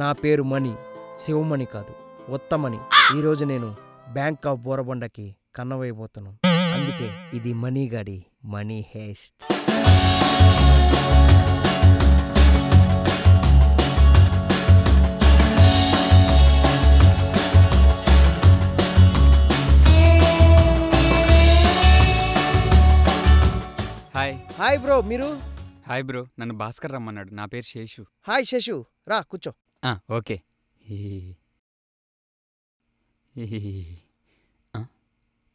నా పేరు మణి, శివమణి కాదు, ఉత్తమని. ఈరోజు నేను బ్యాంక్ ఆఫ్ బోరబండకి కన్నవేయబోతున్నాను. అందుకే ఇది మణిగాడి money heist. Hi. Hi bro, మీరు? హాయ్ బ్రో, నన్ను భాస్కర్ రమ్మన్నాడు. నా పేరు శేషు. హాయ్ శశు, రా కూర్చో. ఓకే.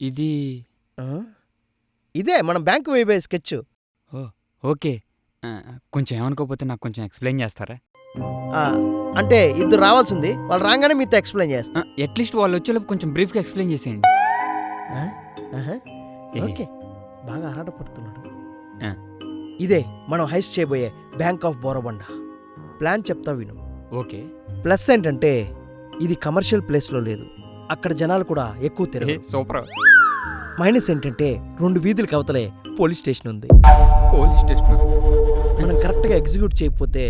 ఇది ఇదే మన బ్యాంక్ వేయబోయే స్కెచ్. ఓకే. కొంచెం ఏమనుకోకపోతే నాకు కొంచెం ఎక్స్ప్లెయిన్ చేస్తారా? అంటే ఇద్దరు రావాల్సింది, వాళ్ళు రాగానే మీతో ఎక్స్ప్లెయిన్ చేస్తా. అట్లీస్ట్ వాళ్ళు వచ్చేలోపు కొంచెం బ్రీఫ్గా ఎక్స్ప్లెయిన్ చేసేయండి. ఓకే, బాగా ఆరాటపడుతున్నాడు. ఇదే మనం హైస్ట్ చేయబోయే బ్యాంక్ ఆఫ్ బోరబండ. ప్లాన్ చెప్తా విను. ఓకే. ప్లస్ ఏంటంటే ఇది కమర్షియల్ ప్లేస్లో లేదు, అక్కడ జనాలు కూడా ఎక్కువ తిరగరు. సూపర్. మైనస్ ఏంటంటే 2 వీధులకు అవతలే పోలీస్ స్టేషన్ ఉంది. పోలీస్ స్టేషన్ మనం కరెక్ట్గా ఎగ్జిక్యూట్ చేయకపోతే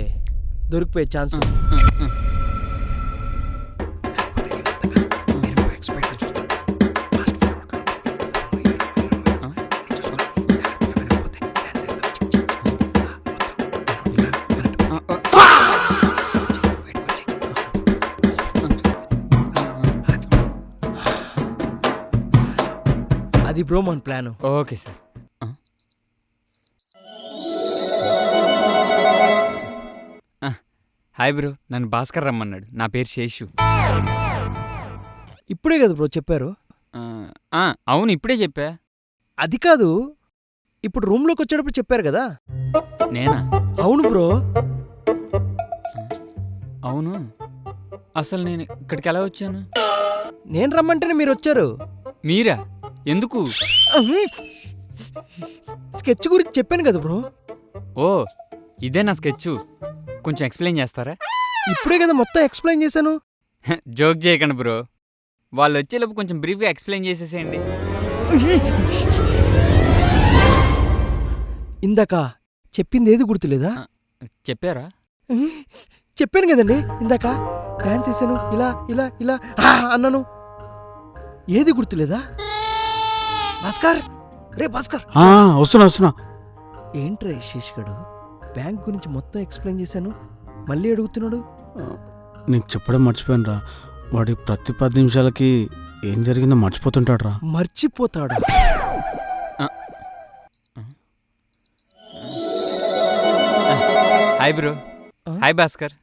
దొరికిపోయే ఛాన్స్ ఉంది. అది బ్రో మన plan. Okay sir. Hi bro, నన్ను భాస్కర్ రమ్మన్నాడు. నా పేరు శేషు. ఇప్పుడే కదా బ్రో చెప్పారు? అవును, ఇప్పుడే చెప్పా. అది కాదు, ఇప్పుడు రూమ్లోకి వచ్చేటప్పుడు చెప్పారు కదా. నేనా? అవును బ్రో. అవును, అసలు నేను ఇక్కడికి ఎలా వచ్చాను? నేను రమ్మంటేనే మీరు వచ్చారు. మీరా? ఎందుకు? స్కెచ్ గురించి చెప్పాను కదా బ్రో. ఓ, ఇదే నా స్కెచ్. కొంచెం ఎక్స్ప్లెయిన్ చేస్తారా? ఇప్పుడే కదా మొత్తం ఎక్స్ప్లెయిన్ చేశాను. జోక్ చేయకండి బ్రో, వాళ్ళు వచ్చేలోపు కొంచెం బ్రీఫ్గా ఎక్స్ప్లెయిన్ చేసేసేయండి. ఇందాక చెప్పింది ఏది గుర్తులేదా? చెప్పారా? చెప్పాను కదండి, ఇందాక డాన్స్ చేశాను, ఇలా ఇలా ఇలా అన్నాను. ఏది గుర్తులేదా? భాస్కర్, రే భాస్కర్. వస్తున్నా. ఏంట్రా శేష్ గడు, బ్యాంక్ గురించి మొత్తం ఎక్స్ప్లెయిన్ చేశాను, మళ్ళీ అడుగుతున్నాడు. నీకు చెప్పడం మర్చిపోయాను రా, వాడి ప్రతి 10 నిమిషాలకి ఏం జరిగిందో మర్చిపోతుంటాడు రా. మర్చిపోతాడా? Hi bro. హాయ్ భాస్కర్.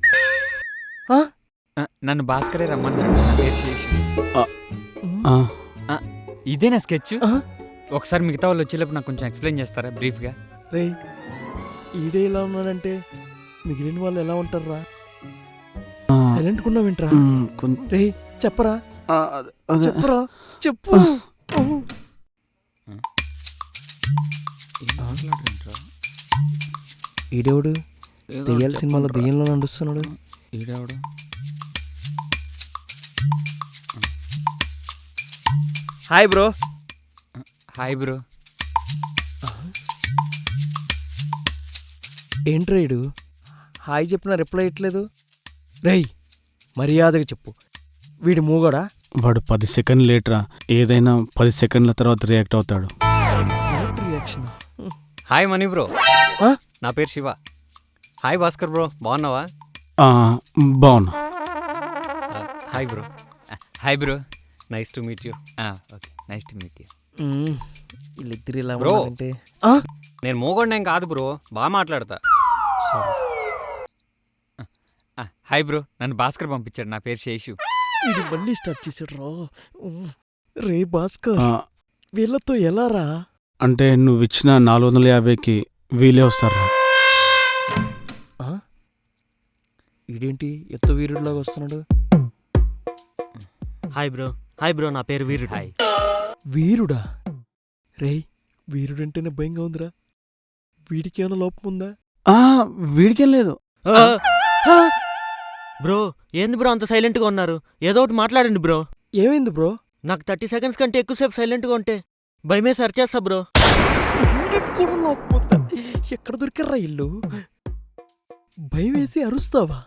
నన్ను భాస్కరే రమ్మన్నాడు. నా పేరు శేషు. ఇదే నా స్కెచ్. ఒకసారి మిగతా వాళ్ళు వచ్చేలోపు నాకు కొంచెం ఎక్స్ప్లెయిన్ చేస్తారా బ్రీఫ్గా? రే, ఈడే ఇలా ఉన్నాడంటే మిగిలిన వాళ్ళు ఎలా ఉంటారా? సైలెంట్గా ఉన్నావు వింటరా? రే చెప్పరా, చెప్పరా, చెప్పు. ఈడేవుడు దెయ్యాల సినిమాలో దెయ్యంలో నడుస్తున్నాడు. ఈడేవుడు. Hi bro. Hi bro. ఏంట్రైడు హాయ్ చెప్పినా రిప్లై ఇట్లేదు? రేయ్, మర్యాదగా చెప్పు, వీడి మూగడా? వాడు 10 సెకండ్లు లేట్రా, ఏదైనా 10 సెకండ్ల తర్వాత రియాక్ట్ అవుతాడు. రియాక్షన్. హాయ్ మనీ బ్రో, నా పేరు శివ. హాయ్ భాస్కర్ బ్రో, బాగున్నావా? బాగున్నా. Hi bro. Hi bro, nice to meet you. Okay, nice to meet you. వీళ్ళిద్దరు ఇలా బ్రో, అంటే నేను మోగొండేం కాదు బ్రో, బాగా మాట్లాడతా. హాయ్ బ్రో, నన్ను భాస్కర్ పంపించాడు. నా పేరు శేషు. ఇది మళ్ళీ స్టార్ట్ చేసాడు రా. రే భాస్కర్, వీళ్ళతో ఎలా రా? అంటే నువ్వు ఇచ్చిన 450కి వీలే వస్తారా? ఇదేంటి ఎత్త వీరుడిలాగా వస్తున్నాడు? హాయ్ బ్రో, నా పేరు వీరుడు. హాయ్. వీరుడా? రేయ్, వీరుడంటేనే భయంగా ఉందిరా. వీడికి ఏమైనా లోపం ఉందా? వీడికేం లేదు. బ్రో, ఏంది బ్రో అంత సైలెంట్గా ఉన్నారు? ఏదో ఒకటి మాట్లాడండి బ్రో. ఏమైంది బ్రో? నాకు 30 సెకండ్స్ కంటే ఎక్కువసేపు సైలెంట్గా ఉంటే భయమే సర్చ్ చేస్తా బ్రో. కూడా లోపం ఉందా? ఎక్కడ దొరికారా ఇల్లు? భయం వేసి అరుస్తావా?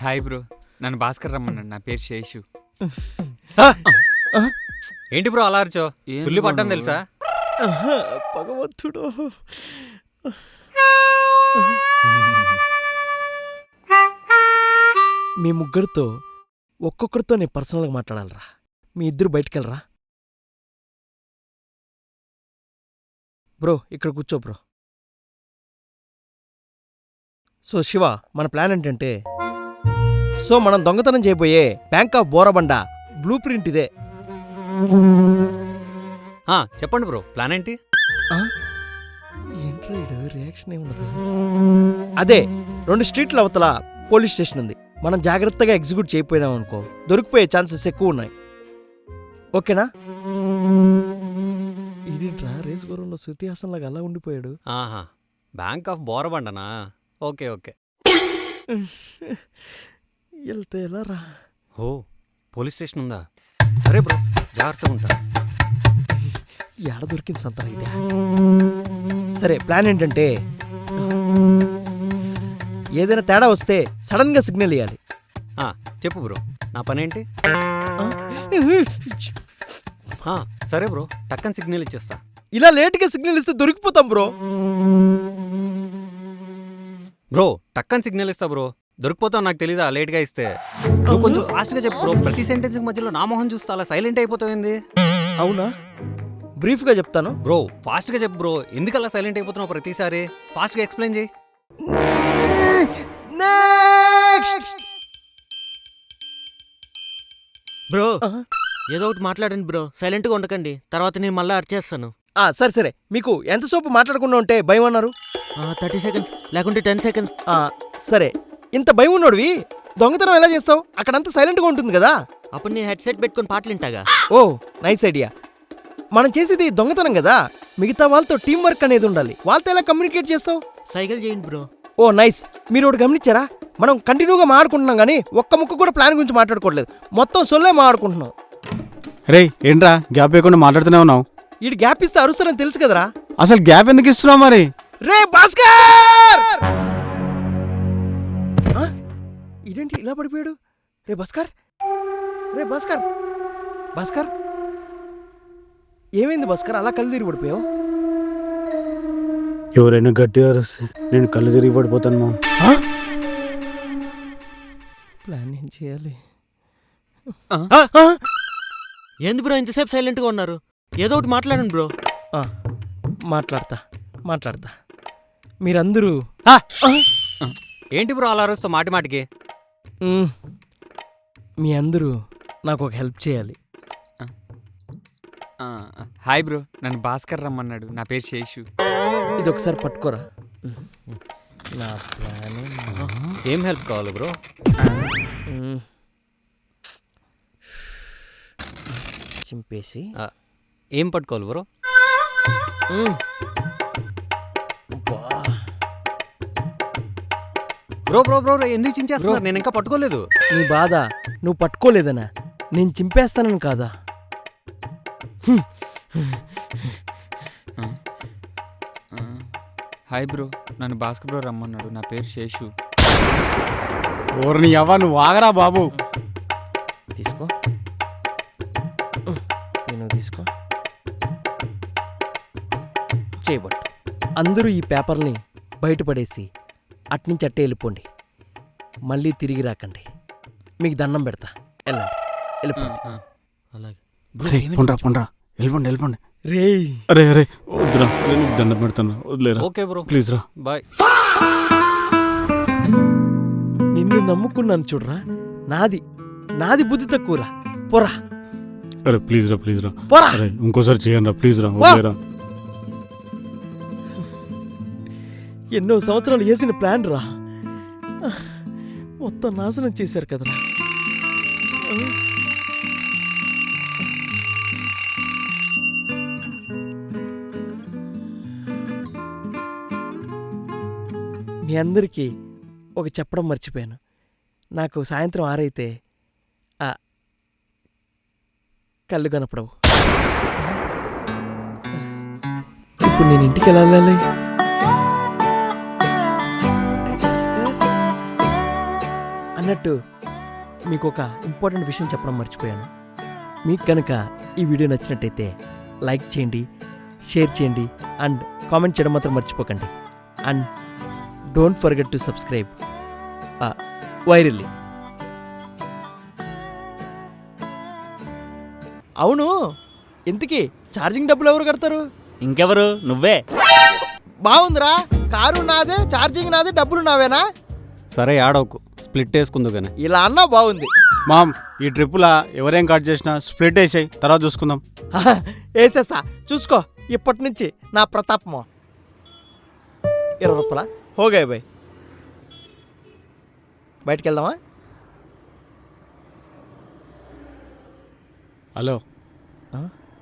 హాయ్ బ్రో, నన్ను భాస్కర్ రమ్మన్నాడు. నా పేరు శేషు. ఏంటి బ్రో అలా అరిచో? ఏం తుల్లి బ్రో పట్టం నువ్వు? తెలుసా? భగవంతుడు. మీ ముగ్గురితో ఒక్కొక్కరితో నేను పర్సనల్గా మాట్లాడాలరా. మీ ఇద్దరు బయటికెళ్ళరా. బ్రో ఇక్కడ కూర్చో బ్రో. సో శివ, మన ప్లాన్ ఏంటంటే, సో మనం దొంగతనం చేయబోయే bank of Borabanda blue print ఇదే. చెప్పండి బ్రో, ప్లాన్ ఏంటి? ఏంట్రా రియాక్షన్ ఏమున్నది? అదే 2 స్ట్రీట్ల అవతల పోలీస్ స్టేషన్ ఉంది. మనం జాగ్రత్తగా ఎగ్జిక్యూట్ చేయకపోయినాం అనుకో, దొరికిపోయే ఛాన్సెస్ ఎక్కువ ఉన్నాయి. ఓకేనా? ఇదేంట్రా రేస్ గురంలో శృతి హాసన్ లాగా అలా ఉండిపోయాడు. ఆహా, బ్యాంక్ ఆఫ్ బోరబండనా? Okay okay. వెళ్తే ఎలా రా? ఓ, పోలీస్ స్టేషన్ ఉందా? సరే బ్రో, జాగ్రత్తగా ఉంటా. ఎడ దొరికింది సంతరా ఇదే. సరే ప్లాన్ ఏంటంటే, ఏదైనా తేడా వస్తే సడన్ గా సిగ్నల్ ఇవ్వాలి. చెప్పు బ్రో, నా పనేంటి? సరే బ్రో, టక్కని సిగ్నల్ ఇచ్చేస్తా. ఇలా లేట్గా సిగ్నల్ ఇస్తే దొరికిపోతాం బ్రో. బ్రో టక్కని సిగ్నల్ ఇస్తా బ్రో, దొరికిపోతావు. నాకు తెలీదా లేట్గా ఇస్తే? నువ్వు కొంచెం ఫాస్ట్గా చెప్పు బ్రో. ప్రతి సెంటెన్స్ మధ్యలో నా మొహం చూస్తా అలా సైలెంట్ అయిపోతావు. అవునా? బ్రీఫ్గా చెప్తాను బ్రో, ఫాస్ట్గా చెప్పు బ్రో. ఎందుకు అలా సైలెంట్ అయిపోతున్నావు ప్రతిసారి? ఫాస్ట్గా ఎక్స్ప్లెయిన్ చేయి. బ్రో ఏదో ఒకటి మాట్లాడండి బ్రో, సైలెంట్గా ఉండకండి, తర్వాత నేను మళ్ళీ అరిచేస్తాను. సరే సరే, మీకు ఎంతసేపు మాట్లాడకుండా ఉంటే భయం అన్నారు? 30 సెకండ్స్ లేకుంటే 10 సెకండ్స్. సరే, ఇంత భయం ఉన్నోడివి దొంగతనం ఎలా చేస్తావు? అక్కడంతా సైలెంట్గా ఉంటుంది కదా. అప్పుడు నేను హెడ్సెట్ పెట్టుకొని పాటలు వింటాగా. ఓ నైస్ ఐడియా. మనం చేసేది దొంగతనం కదా, మిగతా వాళ్ళతో టీం వర్క్ అనేది ఉండాలి. వాళ్ళతో ఎలా కమ్యూనికేట్ చేస్తావు? సైకిల్ చేయండి బ్రో. ఓ నైస్. మీరు ఒకటి గమనించారా? మనం కంటిన్యూగా మాట్లాడుకుంటున్నాం కానీ ఒక్క ముక్క కూడా ప్లాన్ గురించి మాట్లాడుకోవట్లేదు. మొత్తం సొల్లే మాట్లాడుకుంటున్నాం. రే ఏంట్రా గ్యాప్ ఇవ్వకుండా మాట్లాడుతూనే ఉన్నావు? ఈ గ్యాప్ ఇస్తే అరుస్తారని తెలుసు కదరా. అసలు గ్యాప్ ఎందుకు ఇస్తున్నావు మరి? రే భాస్కర్! ఇదేంటి ఇలా పడిపోయాడు? రే భాస్కర్, రే భాస్కర్, భాస్కర్ ఏమైంది భాస్కర్? అలా కళ్ళు తిరిగి పడిపోయావు? ఎవరైనా గట్టిగా అరిస్తే నేను కళ్ళు తిరిగి పడిపోతాను మా. ప్లాన్ ఏం చేయాలి? ఏంది బ్రో ఇంతసేపు సైలెంట్గా ఉన్నారు? ఏదో ఒకటి మాట్లాడండి బ్రో. మాట్లాడతా. మీరందరూ ఏంటి బ్రో అలా అరుస్తావు మాటి మాటికి? మీ అందరూ నాకు ఒక హెల్ప్ చేయాలి. హాయ్ బ్రో, నన్ను భాస్కర్ రమ్మన్నాడు. నా పేరు శేషు. ఇది ఒకసారి పట్టుకోరా. నా ప్లాన్ ఏం హెల్ప్ కావాలి బ్రో? చింపేసి ఏం పట్టుకోవాలి బ్రో? బ్రో బ్రో బ్రో ఎందుకు చించేస్తున్నారు? నేను ఇంకా పట్టుకోలేదు. నీ బాధ నువ్వు పట్టుకోలేదనా? నేను చింపేస్తానని కాదా? హాయ్ బ్రో, నన్ను భాస్కర్ బ్రో రమ్మన్నాడు. నా పేరు శేషు. ఓర్ని అవ్వ నువ్వు ఆగరా బాబు. తీసుకో, నేను తీసుకో, చేయబట్టు. అందరూ ఈ పేపర్ని బయటపడేసి అట్నుంచి అట్టే వెళ్ళిపోండి. మళ్ళీ తిరిగి రాకండి. మీకు దండం పెడతా. వెళ్ళిపోండి. అలాగే పొండ్రా వెళ్ళిపోండి. రేయ్ అరే వద్దురా, నేను నీకు దండం పెడతాను, వదిలేరా ఓకే బ్రో, ప్లీజ్ రా. బాయ్. నిన్ను నమ్ముకున్నాను చూడరా. నాది బుద్ధి తక్కువరా. పోరా అరే ప్లీజ్ రా పోరా. అరే ఇంకోసారి చేయండి రా ప్లీజ్ రా, వదిలేరా. ఎన్నో సంవత్సరాలు వేసిన ప్లాన్ రా, మొత్తం నాశనం చేశారు కదరా. మీ అందరికీ ఒక చెప్పడం మర్చిపోయాను. నాకు సాయంత్రం 6 అయితే కళ్ళు కనపడవు. ఇప్పుడు నేను ఇంటికి వెళ్ళాలి. అన్న అన్నట్టు మీకు ఒక ఇంపార్టెంట్ విషయం చెప్పడం మర్చిపోయాను. మీకు కనుక ఈ వీడియో నచ్చినట్టయితే లైక్ చేయండి, షేర్ చేయండి అండ్ కామెంట్ చేయడం మాత్రం మర్చిపోకండి. And don't forget to subscribe virally. అవును, ఇంతకీ ఛార్జింగ్ డబ్బులు ఎవరు కడతారు? ఇంకెవరు? నువ్వే. బాగుందిరా, కారు నాదే, ఛార్జింగ్ నాదే, డబ్బులు నావేనా? సరే ఆడవకు, స్ప్లిట్ వేసుకుందు కానీ. ఇలా అన్నా బాగుంది. మామ్, ఈ ట్రిప్పులా ఎవరేం కట్ చేసినా స్ప్లిట్ వేసాయి, తర్వాత చూసుకుందాం. వేసేసా, చూసుకో. ఇప్పటి నుంచి నా ప్రతాపమో. 20 రూపాయల హోగాయ్ బాయ్. బయటికి వెళ్దామా? హలో, ఆ?